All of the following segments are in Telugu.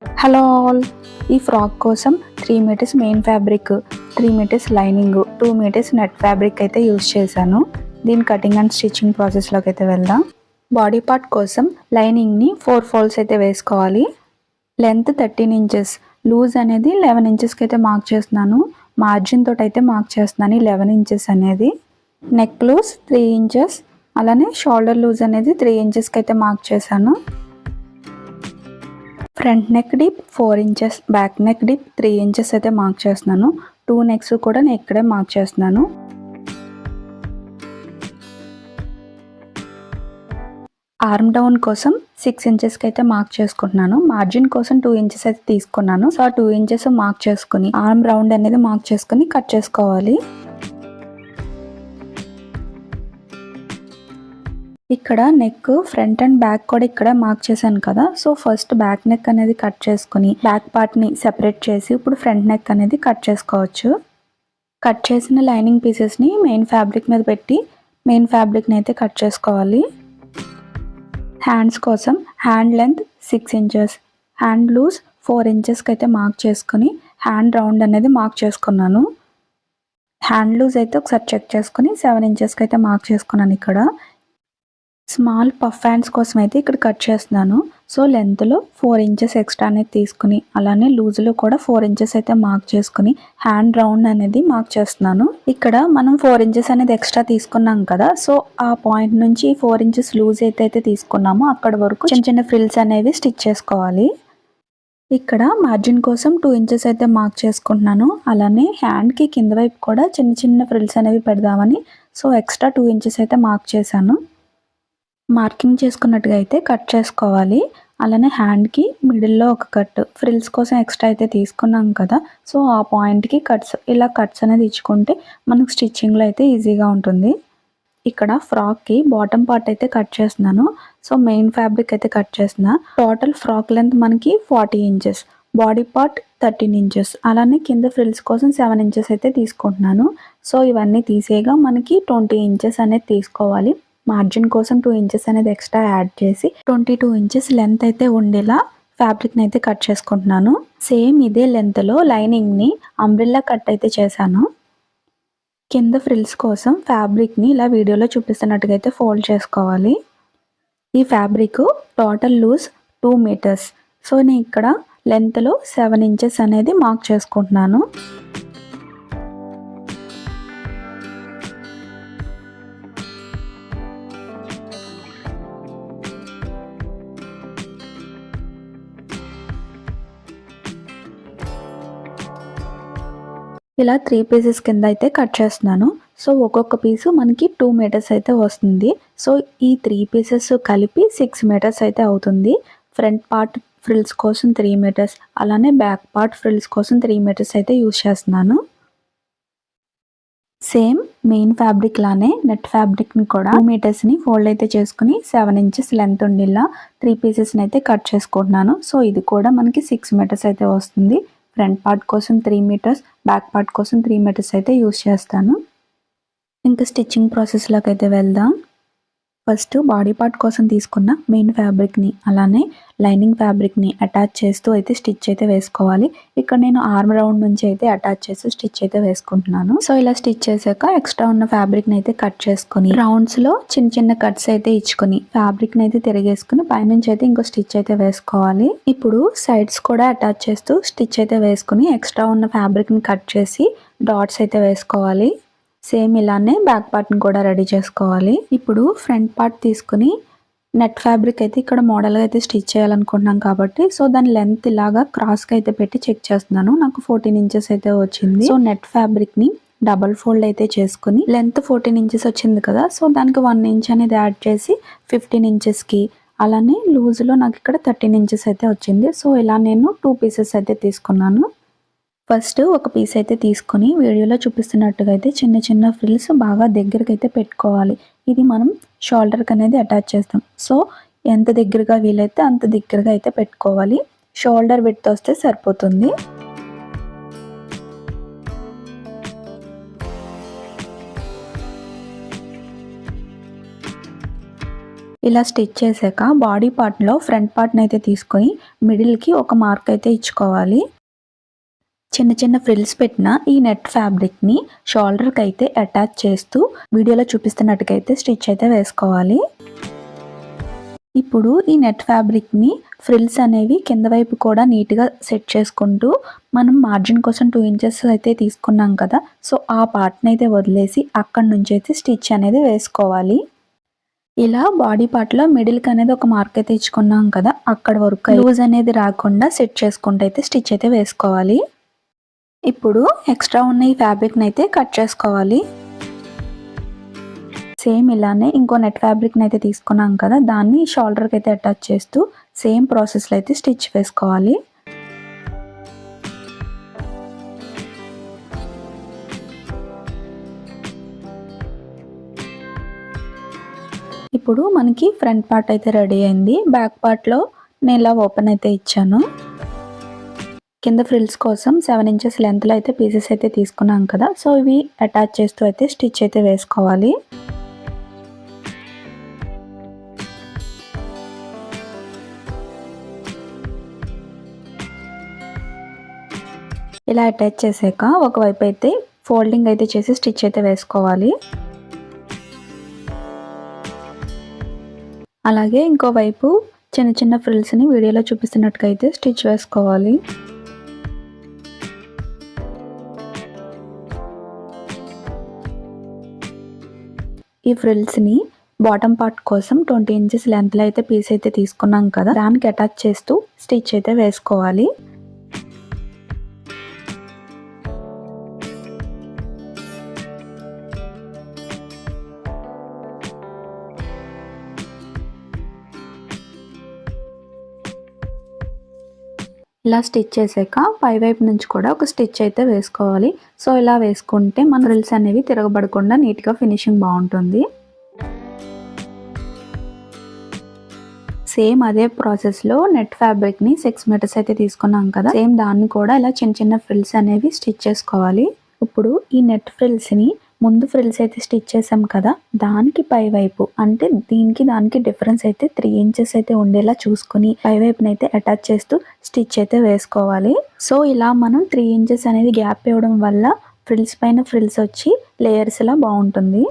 హలో ఆల్, ఈ ఫ్రాక్ కోసం 3 metres main fabric, 3 metres lining, 2 metres net fabric అయితే యూస్ చేశాను. దీని కటింగ్ అండ్ స్టిచ్చింగ్ ప్రాసెస్లోకి అయితే వెళ్దాం. బాడీ పార్ట్ కోసం లైనింగ్ని 4 ఫోల్డ్స్ అయితే వేసుకోవాలి. లెంత్ 13 ఇంచెస్, లూజ్ అనేది 11 ఇంచెస్కి అయితే మార్క్ చేస్తున్నాను. మార్జిన్ తోటి అయితే మార్క్ చేస్తున్నాను 11 ఇంచెస్ అనేది. నెక్ లూజ్ 3 ఇంచెస్, అలానే షోల్డర్ లూజ్ అనేది 3 ఇంచెస్కి అయితే మార్క్ చేశాను. Front neck deep 4 inches, back neck deep 3 inches అయితే మార్క్ చేస్తున్నాను. 2 నెక్స్ కూడా నేను ఇక్కడే మార్క్ చేస్తున్నాను. ఆర్మ్ డౌన్ కోసం 6 ఇంచెస్కి అయితే మార్క్ చేసుకుంటున్నాను. మార్జిన్ కోసం 2 ఇంచెస్ అయితే తీసుకున్నాను. సో ఆ 2 ఇంచెస్ మార్క్ చేసుకుని ఆర్మ్ రౌండ్ అనేది మార్క్ చేసుకుని కట్ చేసుకోవాలి. ఇక్కడ నెక్ ఫ్రంట్ అండ్ బ్యాక్ కూడా ఇక్కడ మార్క్ చేశాను కదా. సో ఫస్ట్ బ్యాక్ నెక్ అనేది కట్ చేసుకుని బ్యాక్ పార్ట్ని సెపరేట్ చేసి ఇప్పుడు ఫ్రంట్ నెక్ అనేది కట్ చేసుకోవచ్చు. కట్ చేసిన లైనింగ్ పీసెస్ని మెయిన్ ఫ్యాబ్రిక్ మీద పెట్టి మెయిన్ ఫ్యాబ్రిక్ని అయితే కట్ చేసుకోవాలి. హ్యాండ్స్ కోసం hand length 6 inches, hand loose 4 ఇంచెస్కి అయితే మార్క్ చేసుకుని హ్యాండ్ రౌండ్ అనేది మార్క్ చేసుకున్నాను. హ్యాండ్ లూజ్ అయితే ఒకసారి చెక్ చేసుకుని 7 ఇంచెస్కి అయితే మార్క్ చేసుకున్నాను. ఇక్కడ స్మాల్ పఫ్ హ్యాండ్స్ కోసం అయితే ఇక్కడ కట్ చేస్తున్నాను. సో లెంత్లో 4 ఇంచెస్ ఎక్స్ట్రా అనేది తీసుకుని అలానే లూజ్లో కూడా 4 ఇంచెస్ అయితే మార్క్ చేసుకుని హ్యాండ్ రౌండ్ అనేది మార్క్ చేస్తున్నాను. ఇక్కడ మనం 4 ఇంచెస్ అనేది ఎక్స్ట్రా తీసుకున్నాం కదా. సో ఆ పాయింట్ నుంచి 4 ఇంచెస్ లూజ్ అయితే తీసుకున్నామో అక్కడ వరకు చిన్న చిన్న ఫ్రిల్స్ అనేవి స్టిచ్ చేసుకోవాలి. ఇక్కడ మార్జిన్ కోసం 2 ఇంచెస్ అయితే మార్క్ చేసుకుంటున్నాను. అలానే హ్యాండ్కి కింద వైపు కూడా చిన్న చిన్న ఫ్రిల్స్ అనేవి పెడదామని సో ఎక్స్ట్రా 2 ఇంచెస్ అయితే మార్క్ చేశాను. మార్కింగ్ చేసుకున్నట్టుగా అయితే కట్ చేసుకోవాలి. అలానే హ్యాండ్కి మిడిల్లో ఒక కట్, ఫ్రిల్స్ కోసం ఎక్స్ట్రా అయితే తీసుకున్నాం కదా. సో ఆ పాయింట్కి కట్స్ అనేది ఇచ్చుకుంటే మనకు స్టిచ్చింగ్లో అయితే ఈజీగా ఉంటుంది. ఇక్కడ ఫ్రాక్కి బాటమ్ పార్ట్ అయితే కట్ చేస్తున్నాను. సో మెయిన్ ఫ్యాబ్రిక్ అయితే కట్ చేస్తున్నా. టోటల్ ఫ్రాక్ లెంత్ మనకి 40 ఇంచెస్, బాడీ పార్ట్ 13 ఇంచెస్, అలానే కింద ఫ్రిల్స్ కోసం 7 ఇంచెస్ అయితే తీసుకుంటున్నాను. సో ఇవన్నీ తీసేగా మనకి 20 ఇంచెస్ అనేది తీసుకోవాలి. మార్జిన్ కోసం 2 ఇంచెస్ అనేది ఎక్స్ట్రా యాడ్ చేసి 22 ఇంచెస్ లెంత్ అయితే ఉండేలా ఫ్యాబ్రిక్ని అయితే కట్ చేసుకుంటున్నాను. సేమ్ ఇదే లెంత్లో లైనింగ్ని అంబ్రెల్లా కట్ అయితే చేశాను. కింద ఫ్రిల్స్ కోసం ఫ్యాబ్రిక్ని ఇలా వీడియోలో చూపిస్తున్నట్టుగా అయితే ఫోల్డ్ చేసుకోవాలి. ఈ fabric total loose 2 metres. So నేను ఇక్కడ లెంత్లో 7 ఇంచెస్ అనేది మార్క్ చేసుకుంటున్నాను. ఇలా 3 పీసెస్ కింద అయితే కట్ చేస్తున్నాను. సో ఒక్కొక్క పీసు మనకి 2 మీటర్స్ అయితే వస్తుంది. సో ఈ 3 పీసెస్ కలిపి 6 మీటర్స్ అయితే అవుతుంది. ఫ్రంట్ పార్ట్ ఫ్రిల్స్ కోసం 3 మీటర్స్, అలానే బ్యాక్ పార్ట్ ఫ్రిల్స్ కోసం 3 మీటర్స్ అయితే యూస్ చేస్తున్నాను. సేమ్ మెయిన్ ఫ్యాబ్రిక్ లానే నెట్ ఫ్యాబ్రిక్ని కూడా 2 మీటర్స్ని ఫోల్డ్ అయితే చేసుకుని 7 ఇంచెస్ లెంత్ ఉండేలా 3 పీసెస్ని అయితే కట్ చేసుకుంటున్నాను. సో ఇది కూడా మనకి 6 మీటర్స్ అయితే వస్తుంది. ఫ్రంట్ పార్ట్ కోసం 3 మీటర్స్, బ్యాక్ పార్ట్ కోసం 3 మీటర్స్ అయితే యూస్ చేస్తాను. ఇంకా స్టిచ్చింగ్ ప్రాసెస్లోకి అయితే వెళ్దాం. ఫస్ట్ బాడీ పార్ట్ కోసం తీసుకున్న మెయిన్ ఫ్యాబ్రిక్ని అలానే లైనింగ్ ఫ్యాబ్రిక్ని అటాచ్ చేస్తూ అయితే స్టిచ్ అయితే వేసుకోవాలి. ఇక్కడ నేను ఆర్మ్ రౌండ్ నుంచి అయితే అటాచ్ చేస్తూ స్టిచ్ అయితే వేసుకుంటున్నాను. సో ఇలా స్టిచ్ చేశాక ఎక్స్ట్రా ఉన్న ఫ్యాబ్రిక్ని అయితే కట్ చేసుకుని రౌండ్స్లో చిన్న చిన్న కట్స్ అయితే ఇచ్చుకుని ఫ్యాబ్రిక్ని అయితే తిరిగేసుకుని పైనుంచి అయితే ఇంకో స్టిచ్ అయితే వేసుకోవాలి. ఇప్పుడు సైడ్స్ కూడా అటాచ్ చేస్తూ స్టిచ్ అయితే వేసుకుని ఎక్స్ట్రా ఉన్న ఫ్యాబ్రిక్ని కట్ చేసి డాట్స్ అయితే వేసుకోవాలి. సేమ్ ఇలానే బ్యాక్ పార్ట్ని కూడా రెడీ చేసుకోవాలి. ఇప్పుడు ఫ్రంట్ పార్ట్ తీసుకుని నెట్ ఫ్యాబ్రిక్ అయితే ఇక్కడ మోడల్గా అయితే స్టిచ్ చేయాలనుకుంటున్నాం కాబట్టి సో దాని లెంత్ ఇలాగా క్రాస్గా అయితే పెట్టి చెక్ చేస్తున్నాను. నాకు 14 ఇంచెస్ అయితే వచ్చింది. సో నెట్ ఫ్యాబ్రిక్ని డబల్ ఫోల్డ్ అయితే చేసుకుని లెంత్ 14 ఇంచెస్ వచ్చింది కదా. సో దానికి 1 ఇంచ్ అనేది యాడ్ చేసి 15 ఇంచెస్కి, అలానే లూజ్లో నాకు ఇక్కడ 13 ఇంచెస్ అయితే వచ్చింది. సో ఇలా నేను 2 పీసెస్ అయితే తీసుకున్నాను. ఫస్ట్ ఒక పీస్ అయితే తీసుకొని వీడియోలో చూపిస్తున్నట్టుగా అయితే చిన్న చిన్న ఫ్రిల్స్ బాగా దగ్గరికి అయితే పెట్టుకోవాలి. ఇది మనం షోల్డర్కి అనేది అటాచ్ చేస్తాం. సో ఎంత దగ్గరగా వీలైతే అంత దగ్గరగా అయితే పెట్టుకోవాలి. షోల్డర్ విడ్త్ వస్తే సరిపోతుంది. ఇలా స్టిచ్ చేశాక బాడీ పార్ట్లో ఫ్రంట్ పార్ట్ని అయితే తీసుకొని మిడిల్కి ఒక మార్క్ అయితే ఇచ్చుకోవాలి. చిన్న చిన్న ఫ్రిల్స్ పెట్టిన ఈ నెట్ ఫ్యాబ్రిక్ని షోల్డర్కి అయితే అటాచ్ చేస్తూ వీడియోలో చూపిస్తున్నట్టుగా స్టిచ్ అయితే వేసుకోవాలి. ఇప్పుడు ఈ నెట్ ఫ్యాబ్రిక్ని ఫ్రిల్స్ అనేవి కింద వైపు కూడా నీట్గా సెట్ చేసుకుంటూ మనం మార్జిన్ కోసం 2 ఇంచెస్ అయితే తీసుకున్నాం కదా, సో ఆ పార్ట్ని అయితే వదిలేసి అక్కడి నుంచి అయితే స్టిచ్ అనేది వేసుకోవాలి. ఇలా బాడీ పార్ట్లో మిడిల్కి అనేది ఒక మార్క్ అయితే ఇచ్చుకున్నాం కదా, అక్కడ వరకు లూజ్ అనేది రాకుండా సెట్ చేసుకుంటూ అయితే స్టిచ్ అయితే వేసుకోవాలి. ఇప్పుడు ఎక్స్ట్రా ఉన్న ఈ ఫ్యాబ్రిక్ని అయితే కట్ చేసుకోవాలి. సేమ్ ఇలానే ఇంకో నెట్ ఫ్యాబ్రిక్ని అయితే తీసుకున్నాం కదా, దాన్ని షోల్డర్కి అయితే అటాచ్ చేస్తూ సేమ్ ప్రాసెస్లో అయితే స్టిచ్ వేసుకోవాలి. ఇప్పుడు మనకి ఫ్రంట్ పార్ట్ అయితే రెడీ అయింది. బ్యాక్ పార్ట్లో నేను ఇలా ఓపెన్ అయితే ఇచ్చాను. కింద ఫ్రిల్స్ కోసం 7 ఇంచెస్ లెంత్లో అయితే పీసెస్ అయితే తీసుకున్నాం కదా, సో ఇవి అటాచ్ చేస్తూ అయితే స్టిచ్ అయితే వేసుకోవాలి. ఇలా అటాచ్ చేసాక ఒకవైపు అయితే ఫోల్డింగ్ అయితే చేసి స్టిచ్ అయితే వేసుకోవాలి. అలాగే ఇంకోవైపు చిన్న చిన్న ఫ్రిల్స్ని వీడియోలో చూపిస్తున్నట్టుగా అయితే స్టిచ్ వేసుకోవాలి. ఈ ఫ్రిల్స్ని బాటమ్ పార్ట్ కోసం 20 ఇంచెస్ లెంత్లో అయితే పీస్ అయితే తీసుకున్నాం కదా, దానికి అటాచ్ చేస్తూ స్టిచ్ అయితే వేసుకోవాలి. ఇలా స్టిచ్ చేసాక పై వైపు నుంచి కూడా ఒక స్టిచ్ అయితే వేసుకోవాలి. సో ఇలా వేసుకుంటే మన ఫ్రిల్స్ అనేవి తిరగబడకుండా నీట్గా ఫినిషింగ్ బాగుంటుంది. సేమ్ అదే ప్రాసెస్లో నెట్ ఫ్యాబ్రిక్ని 6 మీటర్స్ అయితే తీసుకున్నాం కదా, సేమ్ దాన్ని కూడా ఇలా చిన్న చిన్న ఫ్రిల్స్ అనేవి స్టిచ్ చేసుకోవాలి. ఇప్పుడు ఈ నెట్ ఫ్రిల్స్ని ముందు ఫ్రిల్స్ అయితే స్టిచ్ చేసాం కదా, దానికి పై వైపు అంటే దీనికి దానికి డిఫరెన్స్ అయితే 3 ఇంచెస్ అయితే ఉండేలా చూసుకుని పై వైపునైతే అటాచ్ చేస్తూ స్టిచ్ అయితే వేసుకోవాలి. సో ఇలా మనం 3 ఇంచెస్ అనేది గ్యాప్ ఇవ్వడం వల్ల ఫ్రిల్స్ పైన ఫ్రిల్స్ వచ్చి లేయర్స్ లా బాగుంటుంది.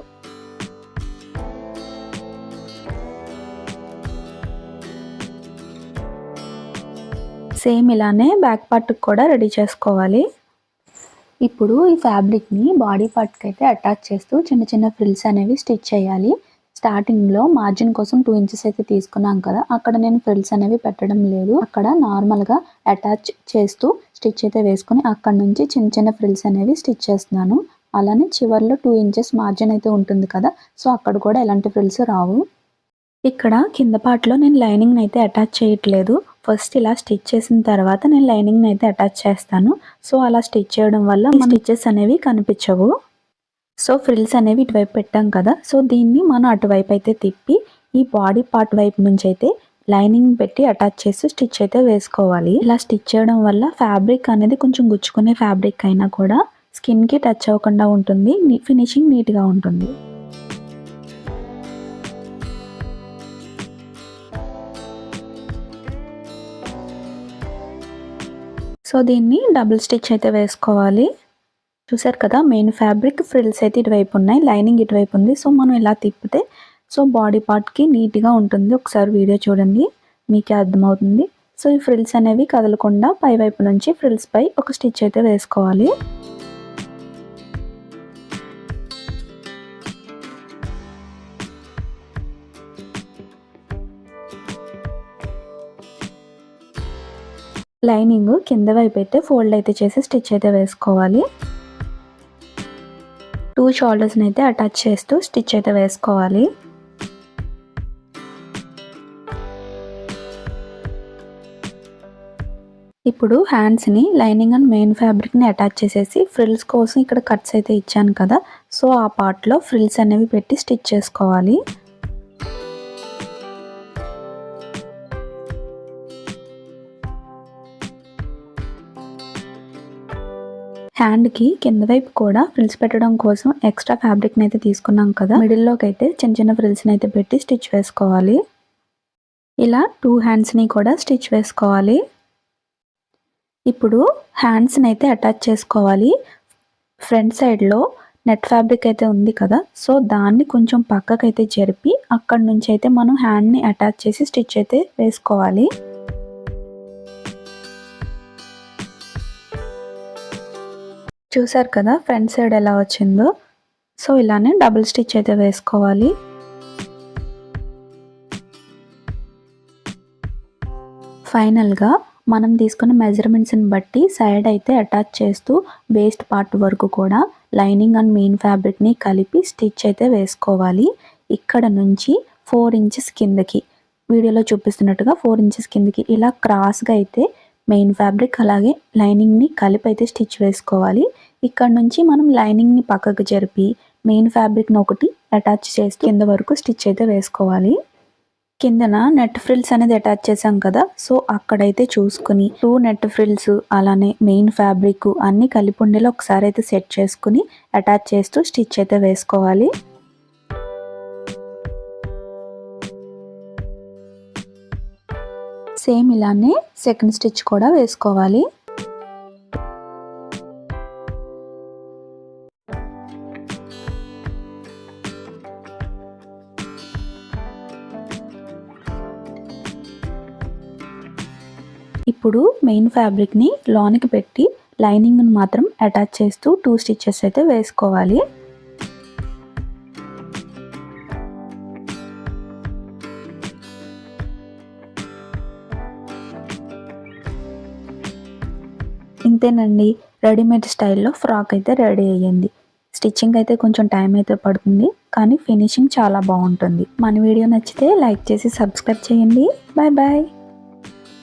సేమ్ ఇలానే బ్యాక్ పార్ట్ కూడా రెడీ చేసుకోవాలి. ఇప్పుడు ఈ ఫ్యాబ్రిక్ని బాడీ పార్ట్కి అయితే అటాచ్ చేస్తూ చిన్న చిన్న ఫ్రిల్స్ అనేవి స్టిచ్ చేయాలి. స్టార్టింగ్లో మార్జిన్ కోసం 2 ఇంచెస్ అయితే తీసుకున్నాం కదా, అక్కడ నేను ఫ్రిల్స్ అనేవి పెట్టడం లేదు, అక్కడ నార్మల్గా అటాచ్ చేస్తూ స్టిచ్ అయితే వేసుకుని అక్కడ నుంచి చిన్న చిన్న ఫ్రిల్స్ అనేవి స్టిచ్ చేస్తున్నాను. అలానే చివర్లో 2 ఇంచెస్ మార్జిన్ అయితే ఉంటుంది కదా, సో అక్కడ కూడా ఎలాంటి ఫ్రిల్స్ రావు. ఇక్కడ కింద పార్ట్లో నేను లైనింగ్ అయితే అటాచ్ చేయట్లేదు, ఫస్ట్ ఇలా స్టిచ్ చేసిన తర్వాత నేను లైనింగ్ అయితే అటాచ్ చేస్తాను. సో అలా స్టిచ్ చేయడం వల్ల మన స్టిచెస్ అనేవి కనిపించవు. సో ఫ్రిల్స్ అనేవి ఇటువైపు పెట్టాం కదా, సో దీన్ని మనం అటువైపు అయితే తిప్పి ఈ బాడీ పార్ట్ వైపు నుంచి అయితే లైనింగ్ పెట్టి అటాచ్ చేసి స్టిచ్ అయితే వేసుకోవాలి. ఇలా స్టిచ్ చేయడం వల్ల ఫ్యాబ్రిక్ అనేది కొంచెం గుచ్చుకునే ఫ్యాబ్రిక్ అయినా కూడా స్కిన్కి టచ్ అవ్వకుండా ఉంటుంది, ఫినిషింగ్ నీట్గా ఉంటుంది. సో దీన్ని డబుల్ స్టిచ్ అయితే వేసుకోవాలి. చూసారు కదా, మెయిన్ ఫ్యాబ్రిక్ ఫ్రిల్స్ అయితే ఇటువైపు ఉన్నాయి, లైనింగ్ ఇటువైపు ఉంది. సో మనం ఇలా తిప్పితే సో బాడీ పార్ట్కి నీట్గా ఉంటుంది. ఒకసారి వీడియో చూడండి, మీకే అర్థమవుతుంది. సో ఈ ఫ్రిల్స్ అనేవి కదలకుండా పై వైపు నుంచి ఫ్రిల్స్ పై ఒక స్టిచ్ అయితే వేసుకోవాలి. లైనింగ్ కింద వైపు అయితే ఫోల్డ్ అయితే చేసి స్టిచ్ అయితే వేసుకోవాలి. 2 షోల్డర్స్ని అయితే అటాచ్ చేస్తూ స్టిచ్ అయితే వేసుకోవాలి. ఇప్పుడు హ్యాండ్స్ని లైనింగ్ అండ్ మెయిన్ ఫ్యాబ్రిక్ని అటాచ్ చేసేసి ఫ్రిల్స్ కోసం ఇక్కడ కట్స్ అయితే ఇచ్చాను కదా, సో ఆ పార్ట్లో ఫ్రిల్స్ అనేవి పెట్టి స్టిచ్ చేసుకోవాలి. హ్యాండ్కి కింద వైపు కూడా ఫ్రిల్స్ పెట్టడం కోసం ఎక్స్ట్రా ఫ్యాబ్రిక్ని అయితే తీసుకున్నాం కదా, మిడిల్లోకి అయితే చిన్న చిన్న ఫ్రిల్స్ని అయితే పెట్టి స్టిచ్ వేసుకోవాలి. ఇలా 2 హ్యాండ్స్ని కూడా స్టిచ్ వేసుకోవాలి. ఇప్పుడు హ్యాండ్స్ని అయితే అటాచ్ చేసుకోవాలి. ఫ్రంట్ సైడ్లో నెట్ ఫ్యాబ్రిక్ అయితే ఉంది కదా, సో దాన్ని కొంచెం పక్కకైతే జరిపి అక్కడ నుంచి అయితే మనం హ్యాండ్ని అటాచ్ చేసి స్టిచ్ అయితే వేసుకోవాలి. చూసారు కదా ఫ్రంట్ సైడ్ ఎలా వచ్చిందో. సో ఇలానే డబుల్ స్టిచ్ అయితే వేసుకోవాలి. ఫైనల్గా మనం తీసుకున్న మెజర్మెంట్స్ని బట్టి సైడ్ అయితే అటాచ్ చేస్తూ వేస్ట్ పార్ట్ వరకు కూడా లైనింగ్ అండ్ మెయిన్ ఫ్యాబ్రిక్ని కలిపి స్టిచ్ అయితే వేసుకోవాలి. ఇక్కడ నుంచి 4 ఇంచెస్ కిందకి, వీడియోలో చూపిస్తున్నట్టుగా 4 ఇంచెస్ కిందకి ఇలా క్రాస్గా అయితే మెయిన్ ఫ్యాబ్రిక్ అలాగే లైనింగ్ని కలిపి అయితే స్టిచ్ వేసుకోవాలి. ఇక్కడ నుంచి మనం లైనింగ్ని పక్కకు జరిపి మెయిన్ ఫ్యాబ్రిక్ని ఒకటి అటాచ్ చేసి కింద వరకు స్టిచ్ అయితే వేసుకోవాలి. కిందన నెట్ ఫ్రిల్స్ అనేది అటాచ్ చేసాం కదా, సో అక్కడైతే చూసుకుని 2 నెట్ ఫ్రిల్స్ అలానే మెయిన్ ఫ్యాబ్రిక్ అన్నీ కలిపి ఉండేలా ఒకసారి అయితే సెట్ చేసుకుని అటాచ్ చేస్తూ స్టిచ్ అయితే వేసుకోవాలి. సేమ్ ఇలానే సెకండ్ స్టిచ్ కూడా వేసుకోవాలి. ఇప్పుడు మెయిన్ ఫ్యాబ్రిక్ని లోనికి పెట్టి లైనింగ్ని మాత్రం అటాచ్ చేస్తూ 2 స్టిచెస్ అయితే వేసుకోవాలి. ఇంతేనండి, రెడీమేడ్ స్టైల్లో ఫ్రాక్ అయితే రెడీ అయ్యింది. స్టిచ్చింగ్ అయితే కొంచెం టైం అయితే పడుతుంది, కానీ ఫినిషింగ్ చాలా బాగుంటుంది. మన వీడియో నచ్చితే లైక్ చేసి సబ్స్క్రైబ్ చేయండి. Bye bye.